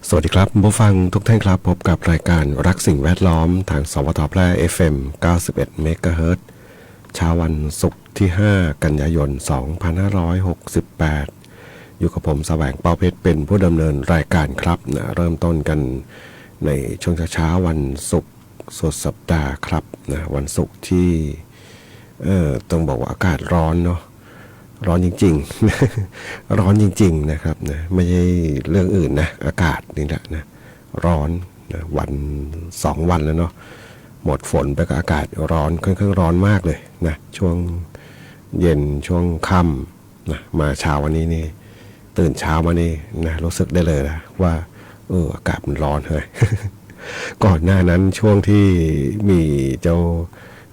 สวัสดีครับผู้ฟังทุกท่านครับพบกับรายการรักสิ่งแวดล้อมทางสวทแพร่ FM 91 เมกะเฮิรตซ์เช้าวันศุกร์ที่5กันยายน2568อยู่กับผมแสวงเปาเพชรเป็นผู้ดำเนินรายการครับนะเริ่มต้นกันในช่วงเช้าวันศุกร์สุดสัปดาห์ครับนะวันศุกร์ที่ต้องบอกว่าอากาศร้อนเนาะร้อนจริงๆ ร้อนจริงๆนะครับนะไม่ใช่เรื่องอื่นนะอากาศนี่แหละนะร้อนนะวัน2 วันแล้วเนาะหมดฝนไปก็อากาศร้อนค่อนข้างร้อนมากเลยนะช่วงเย็นช่วงค่ำนะมาเช้าวันนี้นี่ตื่นเช้ามานี่นะรู้สึกได้เลยนะว่าอากาศมันร้อนเลย ก่อนหน้านั้นช่วงที่มีเจ้า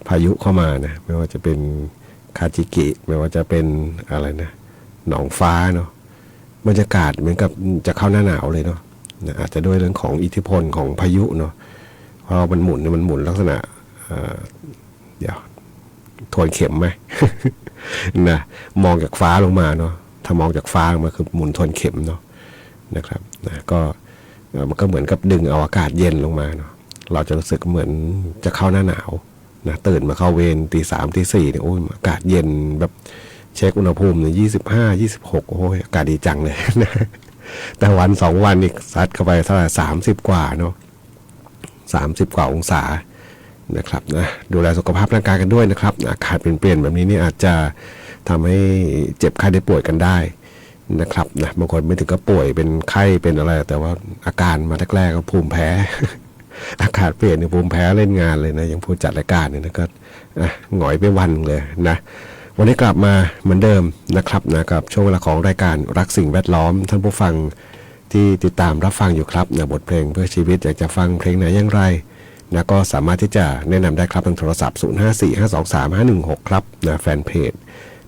พายุเข้ามานะไม่ว่าจะเป็นคาจิกิไม่ว่าจะเป็นอะไรนะหนองฟ้าเนาะบรรยากาศเหมือนกับจะเข้าหน้าหนาวเลยเนาะนะอาจจะด้วยเรื่องของอิทธิพลของพายุเนาะเพราะมันหมุนลักษณะเดี๋ยวทวนเข็มไหม นะมองจากฟ้าลงมาเนาะถ้ามองจากฟ้าลงมาคือหมุนทวนเข็มเนาะนะครับนะก็มันก็เหมือนกับดึงเอาอากาศเย็นลงมาเนาะเราจะรู้สึกเหมือนจะเข้าหน้าหนาวนะตื่นมาเข้าเวรตี 3 ตี 4เนี่ยโอ้ยอากาศเย็นแบบเช็คอุณหภูมิเนี่ย25 26โอ้ยอากาศดีจังเลยนะแต่วัน 2 วันอีกซัดเข้าไปเท่าไหร่30 กว่าเนาะ30 กว่าองศานะครับนะดูแลสุขภาพร่างกายกันด้วยนะครับอากาศเปลี่ยนแบบนี้นี่อาจจะทำให้เจ็บไข้ได้ป่วยกันได้นะครับนะบางคนไม่ถึงกับป่วยเป็นไข้เป็นอะไรแต่ว่าอาการมาแรกๆก็ภูมิแพ้ อากาศเปลี่ยนเนี่ยภูมิแพ้เล่นงานเลยนะยังพูดจัดรายการเนี่ยนะก็หงอยไปวันเลยนะวันนี้กลับมาเหมือนเดิมนะครับนะกับช่วงเวลาของรายการรักสิ่งแวดล้อมท่านผู้ฟังที่ติดตามรับฟังอยู่ครับนะบทเพลงเพื่อชีวิตอยากจะฟังเพลงไหนอย่างไรนะก็สามารถที่จะแนะนำได้ครับทางโทรศัพท์0545235516ครับนะแฟนเพจ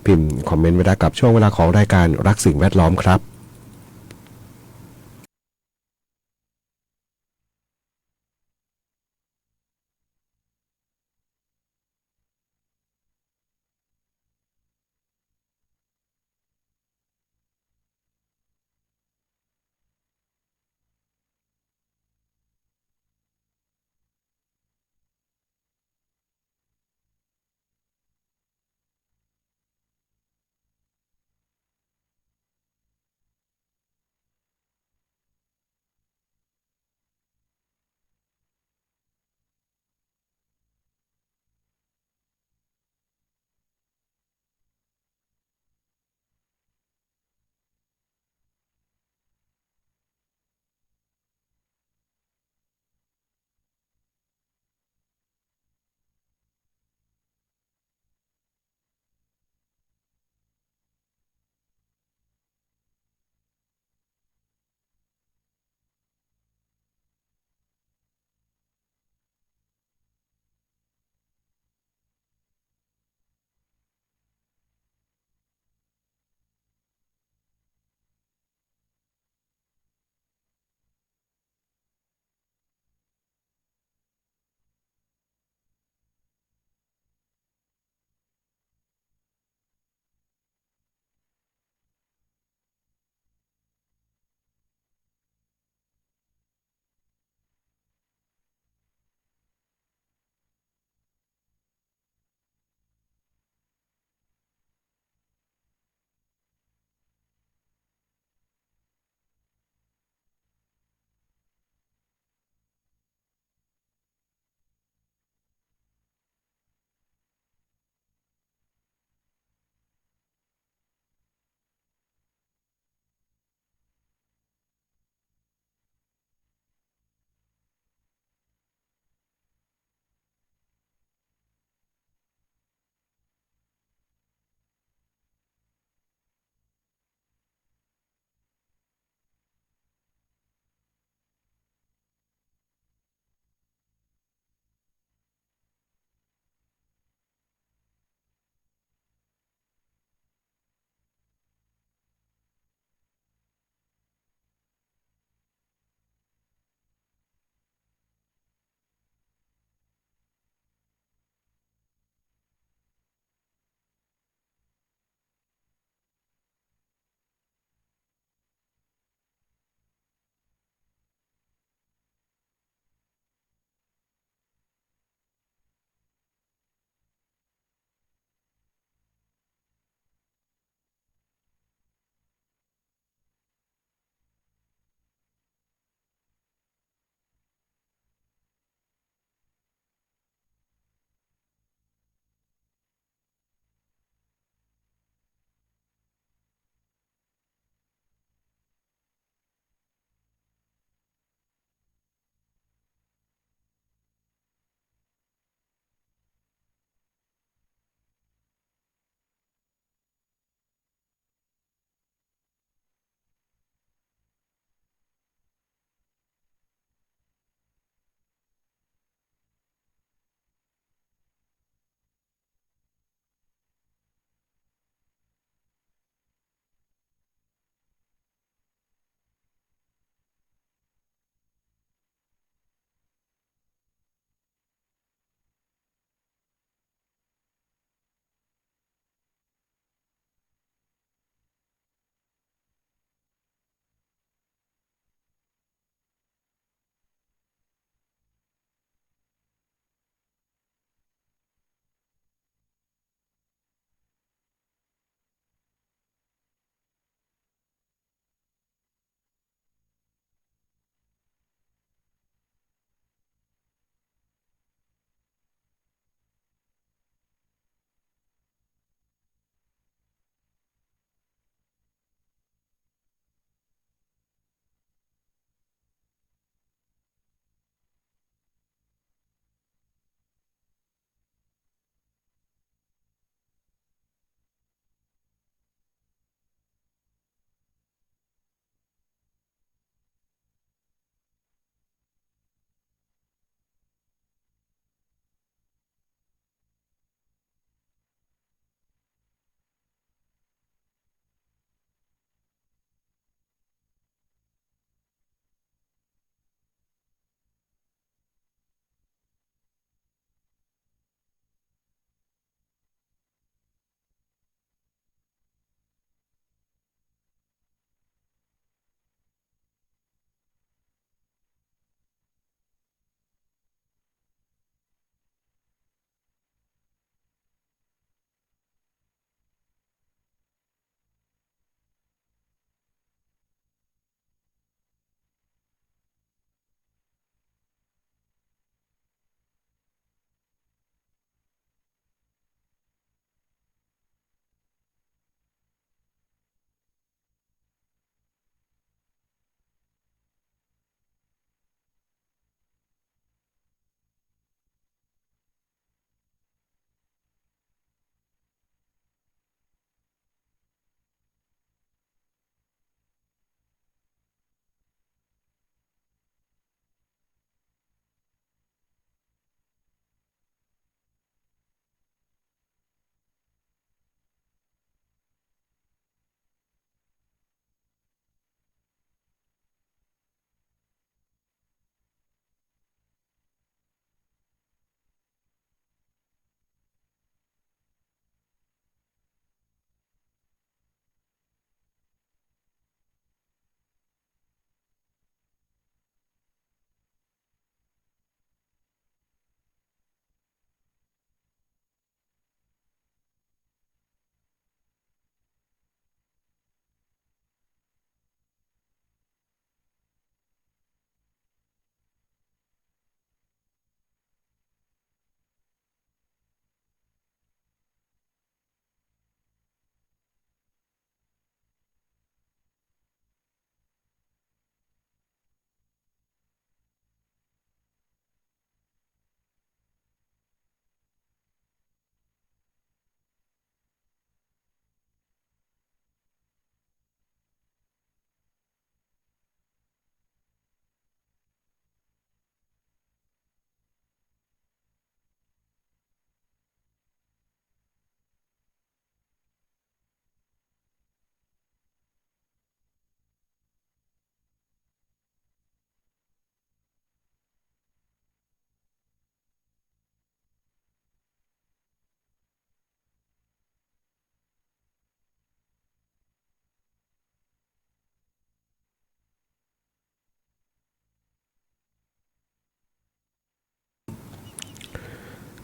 พิมพ์คอมเมนต์ไว้ได้กับช่วงเวลาของรายการรักสิ่งแวดล้อมครับ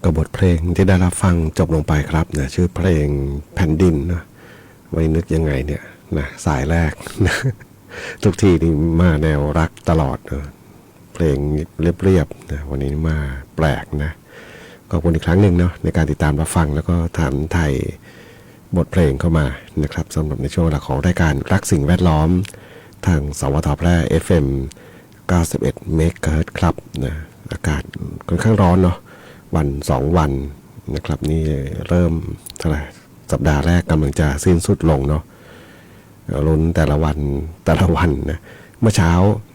กับบทเพลงที่ได้รับฟังจบลงไปครับนะชื่อเพลงแผ่นดินนะไว้นึกยังไงเนี่ยนะสายแรกนะทุกทีนี่มาแนวรักตลอดนะเพลงเรียบๆนะวันนี้มาแปลกนะขอบคุณอีกครั้งหนึ่งเนาะในการติดตามรับฟังแล้วก็ถามไทยบทเพลงเข้ามานะครับสำหรับในช่วงเวลาของรายการรักสิ่งแวดล้อมทางสวทแพร่ FM 91 เมกะเฮิรตซ์ครับนะอากาศค่อนข้างร้อนเนาะวัน2 วันนะครับนี่เริ่มเท่าไหร่สัปดาห์แรกกำลังจะสิ้นสุดลงเนาะลุ้นแต่ละวันนะเมื่อเช้า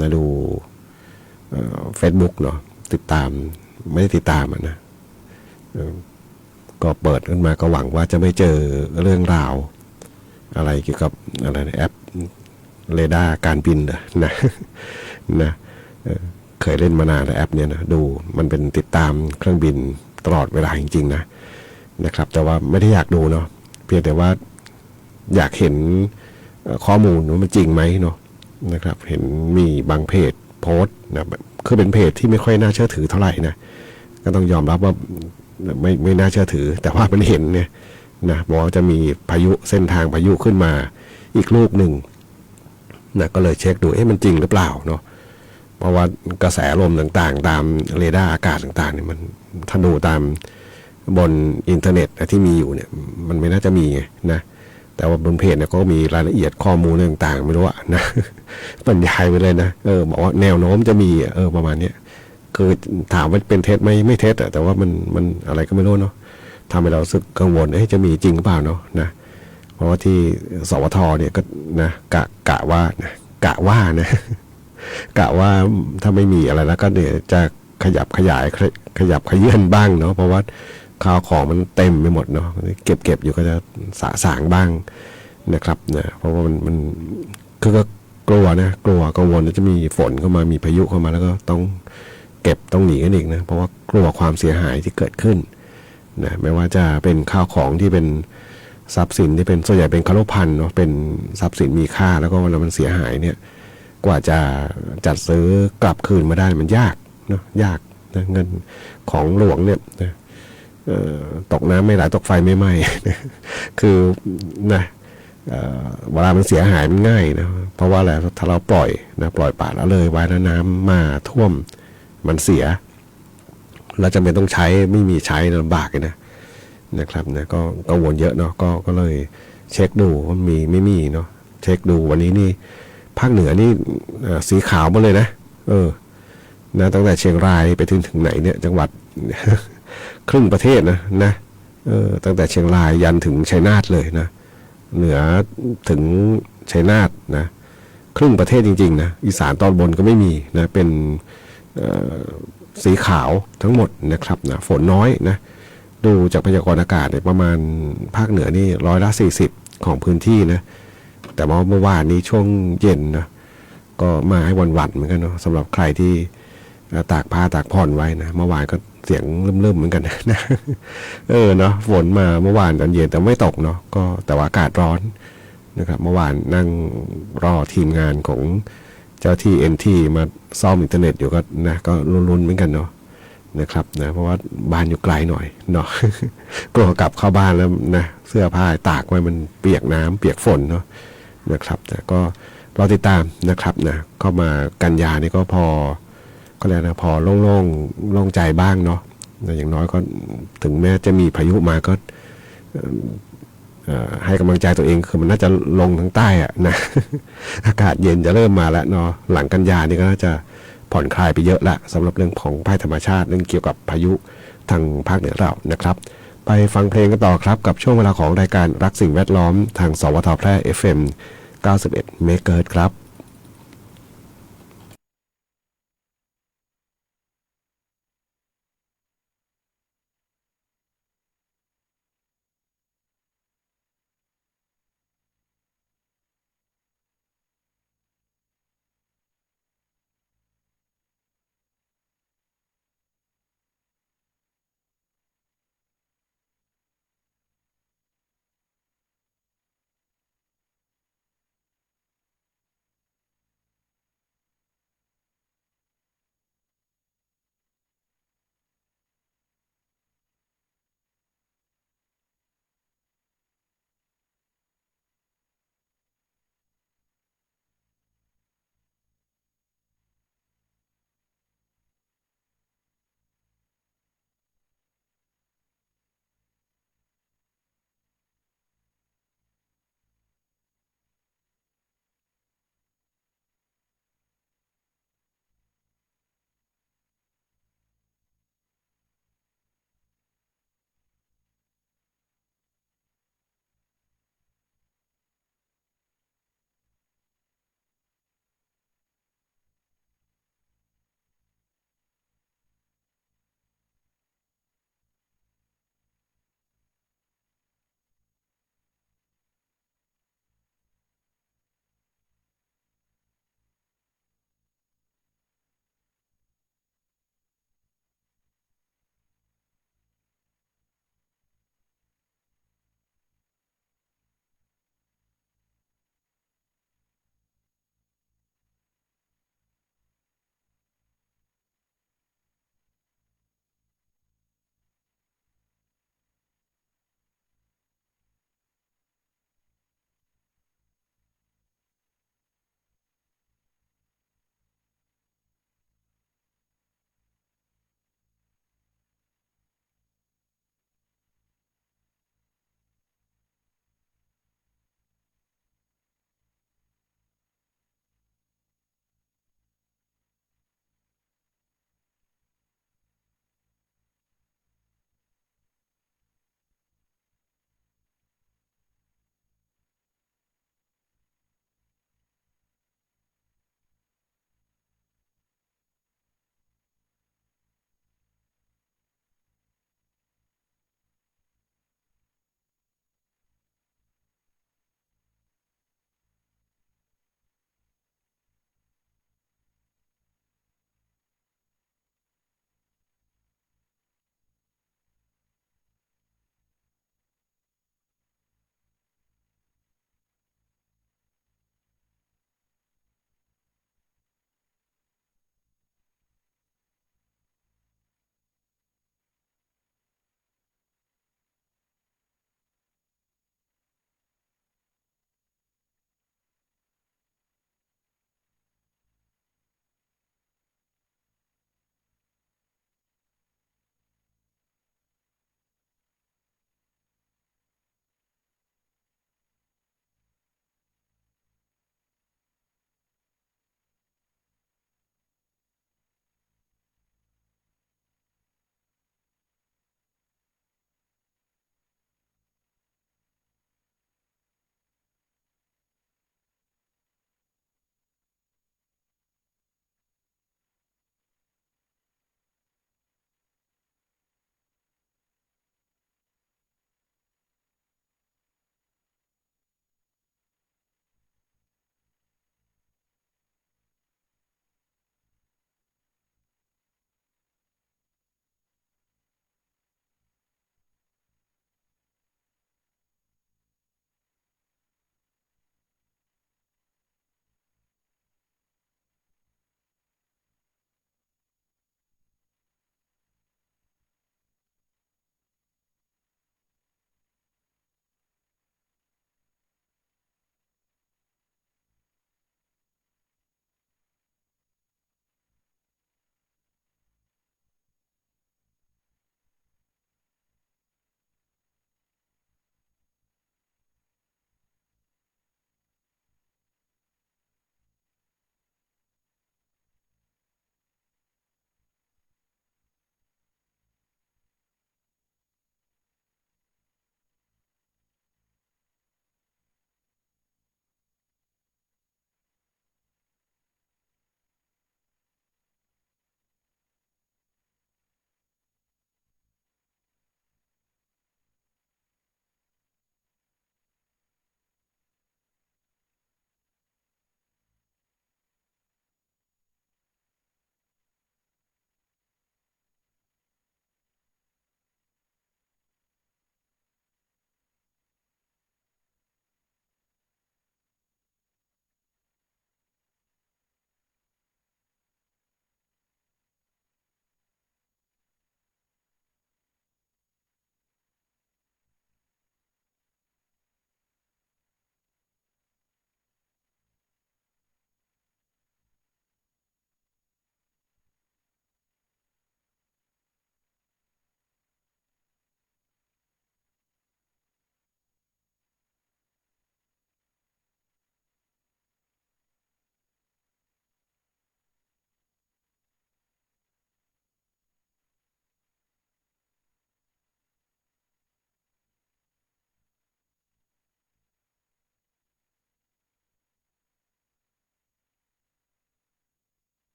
นะดูเฟซบุ๊กเนาะติดตามไม่ได้ติดตามนะก็เปิดขึ้นมาก็หวังว่าจะไม่เจอเรื่องราวอะไรเกี่ยวกับอะไรแอปเรดาร์การบินนะนะเคยเล่นมานานแล้วแอปเนี้ยนะดูมันเป็นติดตามเครื่องบินตลอดเวลาจริงๆนะครับแต่ว่าไม่ได้อยากดูเนาะเพียงแต่ว่าอยากเห็นข้อมูลว่ามันจริงไหมเนาะนะครับเห็นมีบางเพจโพสต์นะคือเป็นเพจที่ไม่ค่อยน่าเชื่อถือเท่าไหร่นะก็ต้องยอมรับว่าไม่น่าเชื่อถือแต่ว่ามันเห็นเนี่ยนะบอกว่าจะมีพายุเส้นทางพายุขึ้นมาอีกลูกหนึ่งนะก็เลยเช็คดูมันจริงหรือเปล่าเนาะเพราะว่ากระแสลมต่างๆตามเรดาร์อากาศต่างๆเนี่ยมันถ้าดูตามบนอินเทอร์เน็ตที่มีอยู่เนี่ยมันไม่น่าจะมีนะแต่ว่าบนเพจเนี่ยก็มีรายละเอียดข้อมูลต่างๆไม่รู้อะนะบรรยายไปเลยนะบอกว่าแนวโน้มจะมีประมาณนี้คือถามว่าเป็นเท็จไหมไม่เท็จแต่ว่ามันอะไรก็ไม่รู้เนาะทำให้เราสึกกังวลจะมีจริงหรือเปล่าเนาะนะเพราะว่าที่สวทเนี่ยก็นะกะว่านะกะว่าถ้าไม่มีอะไรแล้วก็เดี๋ยวจะขยับขยื่นบ้างเนาะเพราะว่าข้าวของมันเต็มไปหมดเนาะเก็บอยู่ก็จะสางบ้างนะครับนะเพราะว่ามันคือก็กลัวกังวลจะมีฝนเข้ามามีพายุเข้ามาแล้วก็ต้องเก็บต้องหนีกันอีกนะเพราะว่ากลัวความเสียหายที่เกิดขึ้นนะไม่ว่าจะเป็นข้าวของที่เป็นทรัพย์สินที่เป็นส่วนใหญ่เป็นครุภัณฑ์เนาะเป็นทรัพย์สินมีค่าแล้วก็เวลามันเสียหายเนี่ยกว่าจะจัดซื้อกลับคืนมาได้มันยากเนาะยากนะเงินของหลวงเนี่ยนะตกน้ำไม่ไหลตกไฟไม่ไหม้ คือนะเวลามันเสียหายมันง่ายนะเพราะว่าอะไรถ้าเราปล่อยปละละเลยไว้แล้วน้ำมาท่วมมันเสียเราจำเป็นต้องใช้ไม่มีใช้ลำบากเลยนะครับนะก็กังวลเยอะเนาะก็เลยเช็คดูว่ามีไม่มีเนาะเช็คดูวันนี้นี่ภาคเหนือนี่สีขาวหมดเลยนะนะตั้งแต่เชียงรายไปถึงไหนเนี่ยจังหวัด ครึ่งประเทศนะตั้งแต่เชียงรายยันถึงชัยนาทเลยนะเหนือถึงชัยนาทนะครึ่งประเทศจริงๆนะอีสานตอนบนก็ไม่มีนะเป็นสีขาวทั้งหมดนะครับนะฝนน้อยนะดูจากพยากรณ์อากาศเนี่ยประมาณภาคเหนือนี่40%ของพื้นที่นะแต่ว่าเมื่อวานนี้ช่วงเย็นนะก็มาให้วันๆเหมือนกันเนาะสำหรับใครที่ตากผ้าตากผ่อนไว้นะเมื่อวานก็เสียงเริ่มเหมือนกันนะเนาะฝนมาเมื่อวานตอนเย็นแต่ไม่ตกเนาะก็แต่ว่าอากาศร้อนนะครับเมื่อวานนั่งรอทีมงานของเจ้าที่ NT มาซ่อมอินเทอร์เน็ตอยู่ก็นะก็ลุ้นๆเหมือนกันเนาะนะครับนะเพราะว่าบ้านอยู่ไกลหน่อยเนาะ กลัวกลับเข้าบ้านแล้วนะเสื้อผ้าตากไว้มันเปียกน้ำเปียกฝนเนาะนะครับแต่ก็รอติดตามนะครับนะเข้ามากันยานี่ก็พอก็แล้วนะพอโล่งใจบ้างเนาะอย่างน้อยก็ถึงแม้จะมีพายุมาก็ให้กำลังใจตัวเองคือมันน่าจะลงทางใต้อะนะ อากาศเย็นจะเริ่มมาแล้วเนาะหลังกันยานี่ก็น่าจะผ่อนคลายไปเยอะละสำหรับเรื่องของภัยธรรมชาติเรื่องเกี่ยวกับพายุทางภาคเหนือเรานะครับไปฟังเพลงกันต่อครับกับช่วงเวลาของรายการรักสิ่งแวดล้อมทางสวทแพร่ FM 91 เมกะเฮิรตซ์ครับ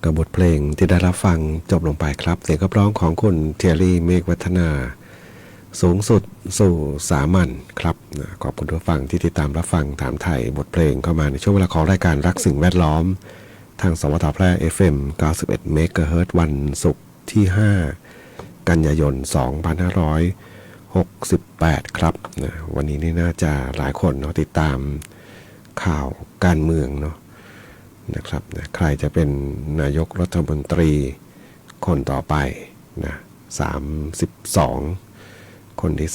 กับบทเพลงที่ได้รับฟังจบลงไปครับเสียงขับร้องของคุณเทียรี่เมฆวัฒนาสูงสุดสู่สามัญครับขอบคุณทุกฟังที่ติดตามรับฟังถามไทยบทเพลงเข้ามาในช่วงเวลาของรายการรักสิ่งแวดล้อมทางสวทแพร่ FM 91 เมกะเฮิรตซ์วันศุกร์ที่5กันยายน2568ครับวันนี้นี่น่าจะหลายคนเนาะติดตามข่าวการเมืองเนาะนะครับใครจะเป็นนายกรัฐมนตรีคนต่อไปนะ32คนที่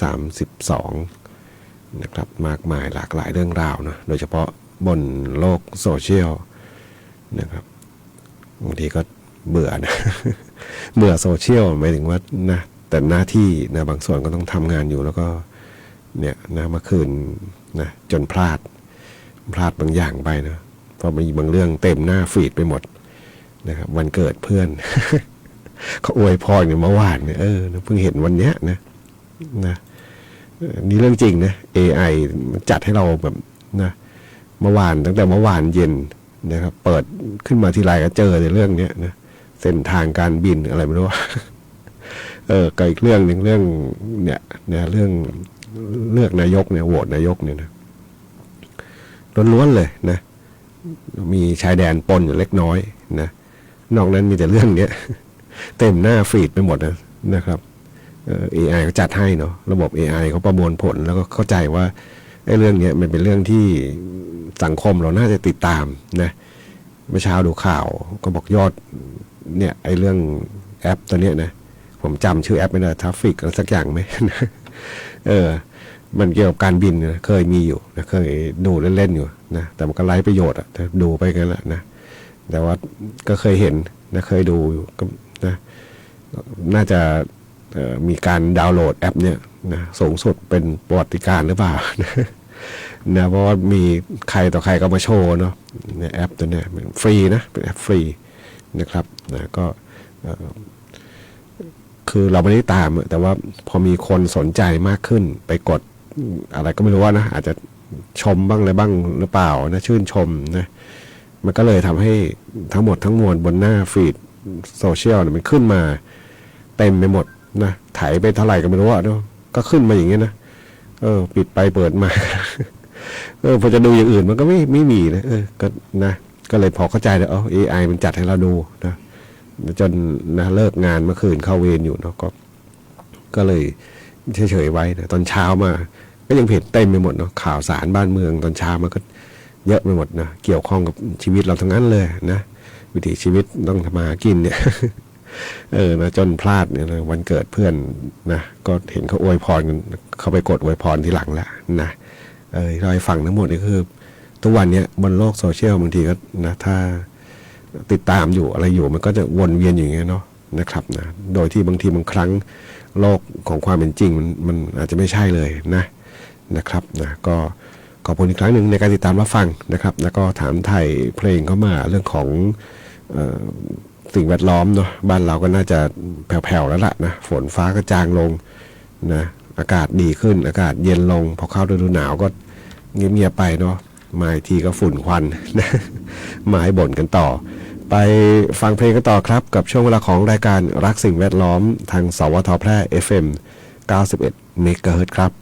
32นะครับมากมายหลากหลายเรื่องราวนะโดยเฉพาะบนโลกโซเชียลนะครับบางทีก็เบื่อนะ เบื่อโซเชียลหมายถึงว่านะแต่หน้าที่นะบางส่วนก็ต้องทำงานอยู่แล้วก็เนี่ยนะเมื่อคืนนะจนพลาดบางอย่างไปนะเพราะมีบางเรื่องเต็มหน้าฟีดไปหมดนะครับวันเกิดเพื่อน เขาอวยพรกันเมื่อวานเนี่ยเพิ่งเห็นวันเนี้ยนะนี่เรื่องจริงนะ AI จัดให้เราแบบนะเมื่อวานตั้งแต่เมื่อวานเย็นนะครับเปิดขึ้นมาทีไรก็เจอในเรื่องเนี้ยนะเส้นทางการบินอะไรไม่รู้ ก็อีกเรื่องหนึ่งเรื่องเนี่ยเรื่องเลือกนายกเนี่ยโหวตนายกเนี่ยนะล้วนๆเลยนะมีชายแดนปนอยู่เล็กน้อยนะนอกนั้นมีแต่เรื่องเนี้ยเต็มหน้าฟีดไปหมดนะครับAI ก็จัดให้เนาะระบบ AI เขาประมวลผลแล้วก็เข้าใจว่าไอ้เรื่องนี้มันเป็นเรื่องที่สังคมเราน่าจะติดตามนะเมื่อเช้าดูข่าวก็บอกยอดเนี่ยไอ้เรื่องแอปตัวเนี้ยนะผมจำชื่อแอปไม่ได้ทราฟฟิกอะไรสักอย่างไหม มันเกี่ยวกับการบินนะเคยมีอยู่นะเคยดูเล่นๆอยู่นะแต่มันก็ไร้ประโยชน์อะดูไปกันแหละนะแต่ว่าก็เคยเห็นนะเคยดูอยู่ก็นะน่าจะมีการดาวน์โหลดแอปเนี่ยนะสูงสุดเป็นประวัติการหรือเปล่า นะเพราะว่ามีใครต่อใครก็มาโชว์เนาะเนี่ยแอปตัวเนี้ยฟรีนะเป็นแอปฟรีนะครับนะก็คือเราไม่ได้ตามแต่ว่าพอมีคนสนใจมากขึ้นไปกดอะไรก็ไม่รู้ว่านะอาจจะชมบ้างอะไรบ้างหรือเปล่านะชื่นชมนะมันก็เลยทำให้ทั้งหมดทั้งมวลบนหน้าฟีดโซเชียลมันขึ้นมาเต็มไปหมดนะถ่ายไปเท่าไหร่ก็ไม่รู้อ่ะเนาะก็ขึ้นมาอย่างเงี้ยนะปิดไปเปิดมา พอจะดูอย่างอื่นมันก็ไม่มีนะก็นะก็เลยพอเข้าใจเลยAI มันจัดให้เราดูนะจนนะเลิกงานเมื่อคืนเข้าเวรอยู่เนาะก็เลยเฉยๆไว้นะตอนเช้ามาก็ยังเห็นเต็มไปหมดเนาะข่าวสารบ้านเมืองตอนเช้ามันก็เยอะไปหมดนะเกี่ยวข้องกับชีวิตเราทั้งนั้นเลยนะวิถีชีวิตต้องทำมากินเนี่ยนะจนพลาดเนี่ยวันเกิดเพื่อนนะก็เห็นเขาอวยพรกันเขาไปกดอวยพรทีหลังแล้วนะเราให้ฟังทั้งหมดนี่คือทุกวันนี้บนโลกโซเชียลบางทีก็นะถ้าติดตามอยู่อะไรอยู่มันก็จะวนเวียนอย่างเงี้ยเนาะนะครับนะโดยที่บางทีบางครั้งโลกของความเป็นจริงมันอาจจะไม่ใช่เลยนะครับนะก็ขอบคุณอีกครั้งหนึ่งในการติดตามรับฟังนะครับแล้วก็ถามไทยเพลงเข้ามาเรื่องของสิ่งแวดล้อมเนาะบ้านเราก็น่าจะแผ่วๆแล้วล่ะนะฝนฟ้าก็จางลงนะอากาศดีขึ้นอากาศเย็นลงพอเข้าฤดูหนาวก็เงียบๆไปเนาะมาอีกทีก็ฝุ่นควันนะมาให้บ่นกันต่อไปฟังเพลงกันต่อครับกับช่วงเวลาของรายการรักสิ่งแวดล้อมทางสวทแพร่ FM 91 เมกะเฮิรตซ์ครับ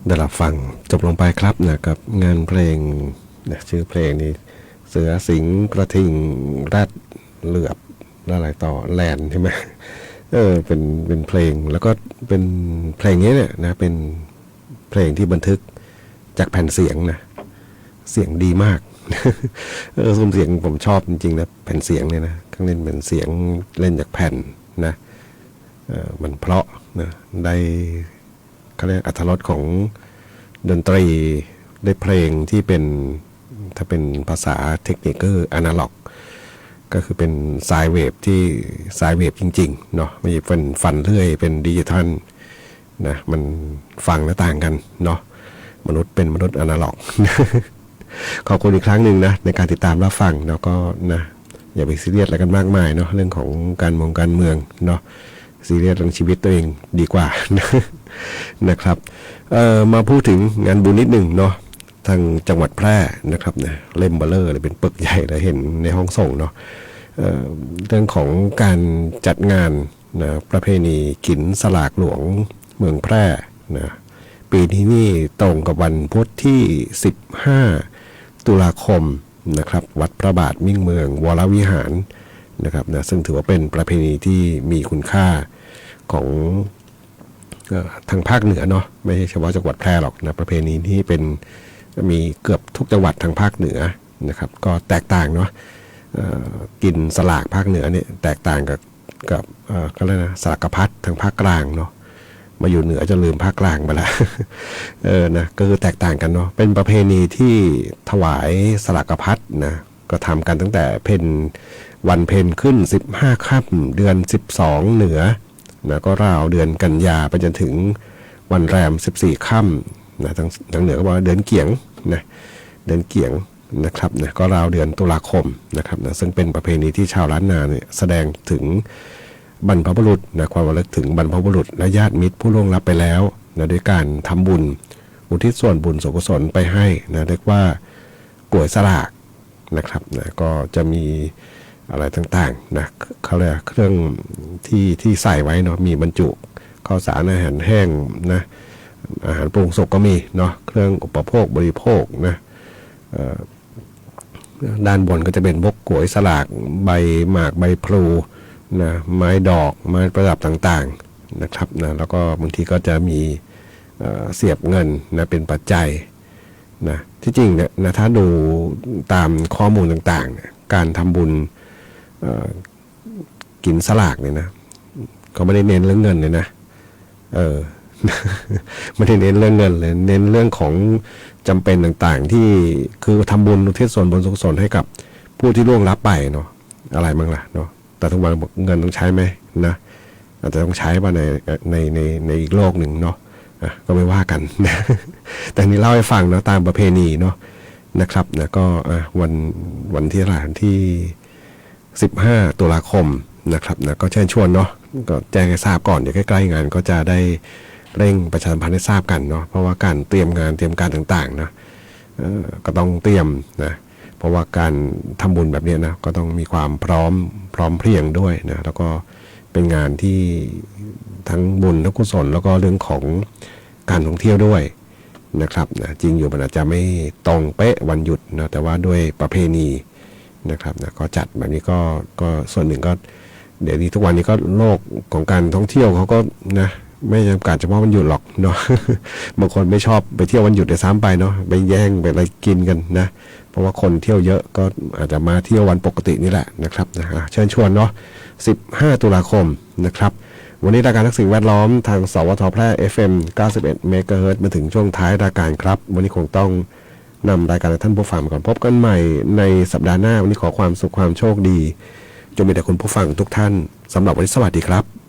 ได้รับฟังจบลงไปครับนะกับงานเพลงนะชื่อเพลงนี้เสือสิงกระทิงแรดเหลือบแล้วอะไรต่อแลนใช่ไหมเป็นเพลงแล้วก็เป็นเพลงนี้เนี่ยนะเป็นเพลงที่บันทึกจากแผ่นเสียงนะเสียงดีมาก ซุ้มเสียงผมชอบจริงๆนะแผ่นเสียงเนี่ยนะข้างเล่นเป็นเสียงเล่นจากแผ่นนะมันเพราะนะได้เขาเรียกอรรถรสของดนตรีได้เพลงที่เป็นถ้าเป็นภาษาเทคนิคก็คืออนาล็อกก็คือเป็นไซน์เวฟที่ไซน์เวฟจริงๆเนาะไม่ใช่เป็นฟันเลื่อยเป็นดิจิทัลนะมันฟังแล้วต่างกันเนาะมนุษย์เป็นมนุษย์อนาล็อก ขอบคุณอีกครั้งหนึ่งนะในการติดตามรับฟังแล้วก็นะอย่าไปซีเรียสอะไรกันมากมายเนาะเรื่องของการเมืองเนาะซีเรียสเรื่องชีวิตตัวเองดีกว่า นะครับมาพูดถึงงานบุญนิดหนึ่งเนาะทางจังหวัดแพร่นะครับนะเล่มเบลเลอร์เลยเป็นปึกใหญ่เลยเห็นในห้องส่งเนาะเรื่องของการจัดงานนะประเพณีกินสลากหลวงเมืองแพร่นะปีนี้นี่ตรงกับวันพุธที่15ตุลาคมนะครับวัดพระบาทมิ่งเมืองวรวิหารนะครับนะซึ่งถือว่าเป็นประเพณีที่มีคุณค่าของทางภาคเหนือเนาะไม่ใช่เฉพาะจังหวัดแพร่หรอกนะประเพณีที่เป็นมีเกือบทุกจังหวัดทางภาคเหนือนะครับก็แตกต่างเนาะกินสลากภาคเหนือเนี่ยแตกต่างกับก็เลยนะสลากพัดทางภาคกลางเนาะมาอยู่เหนือจะลืมภาคกลางไปแล้วนะก็คือแตกต่างกันเนาะเป็นประเพณีที่ถวายสลากพัดนะก็ทำกันตั้งแต่เพ็ญวันเพ็ญขึ้น15ค่ำเดือน12เหนือนะก็ราวเดือนกันยาไปจนถึงวันแรม14ค่ำนะทางเหนือก็บอกว่าเดือนเกียงนะเดือนเกียงนะครับนะก็ราวเดือนตุลาคมนะครับนะซึ่งเป็นประเพณีที่ชาวล้านนาเนี่ยแสดงถึงบรรพบุรุษนะความระลึกถึงบรรพบุรุษและญาติมิตรผู้ล่วงลับไปแล้วนะด้วยการทำบุญอุทิศส่วนบุญส่วนกุศลไปให้นะเรียกว่ากล้วยสลากนะครับนะก็จะมีอะไรต่างๆนะเขาเรียกเครื่องที่ใส่ไว้เนาะมีบรรจุข้าวสารอาหารแห้งนะอาหารปรุงสุกก็มีเนาะเครื่องอุปโภคบริโภคนะด้านบนก็จะเป็นพวกกล้วยสลากใบหมากใบพลูนะไม้ดอกไม้ประดับต่างๆนะครับนะแล้วก็บางทีก็จะมีเสียบเงินนะเป็นปัจจัยนะที่จริงเนี่ยนะถ้าดูตามข้อมูลต่างๆการทำบุญกินสลากเนี่ยนะก็ไม่ได้เน้นเรื่องเงินเลยนะไม่ได้เน้นเรื่องเงินเลยเน้นเรื่องของจำเป็นต่างๆที่คือทำบุญอุทิศส่วนบุญส่วนให้กับผู้ที่ล่วงลับไปเนาะอะไรบ้างล่ะเนาะแต่ทุกวันเงินต้องใช้ไหมนะอาจจะต้องใช้ป่ะในอีกโลกหนึ่งเนาะก็ไม่ว่ากันนะแต่นี่เล่าให้ฟังเนาะตามประเพณีเนาะนะครับนะก็วันที่อะไรที่15ตุลาคมนะครับนะก็เชิญชวนเนาะก็แจ้งให้ทราบก่อนเดี๋ยวใกล้ๆงานก็จะได้เร่งประชาสัมพันธ์ให้ทราบกันเนาะเพราะว่าการเตรียมงานเตรียมการต่างๆนะก็ต้องเตรียมนะเพราะว่าการทำบุญแบบนี้นะก็ต้องมีความพร้อมเพรียงด้วยนะแล้วก็เป็นงานที่ทั้งบุญทั้งกุศลแล้วก็เรื่องของการท่องเที่ยวด้วยนะครับนะจริงอยู่มันอาจจะไม่ตรงเป๊ะวันหยุดนะแต่ว่าด้วยประเพณีนะครับนะก็จัดแบบนี้ก็ส่วนหนึ่งก็เดี๋ยวนี้ทุกวันนี้ก็โลกของการท่องเที่ยวเขาก็นะไม่จำกัดเฉพาะวันหยุดหรอกเนาะ บางคนไม่ชอบไปเที่ยววันหยุดเลยซ้ำไปเนาะไปแย่งไปอะไรกินกันนะเพราะว่าคนเที่ยวเยอะก็อาจจะมาเที่ยววันปกตินี่แหละนะครับนะเชิญชวนเนาะ15ตุลาคมนะครับวันนี้รายการนักสิ่งแวดล้อมทางสวทแพร่ FM 91 เมกะเฮิรตซ์มาถึงช่วงท้ายรายการครับวันนี้คงต้องนำรายการท่านผู้ฟังก่อนพบกันใหม่ในสัปดาห์หน้าวันนี้ขอความสุขความโชคดีจงมีแต่คุณผู้ฟังทุกท่านสำหรับวันนี้สวัสดีครับ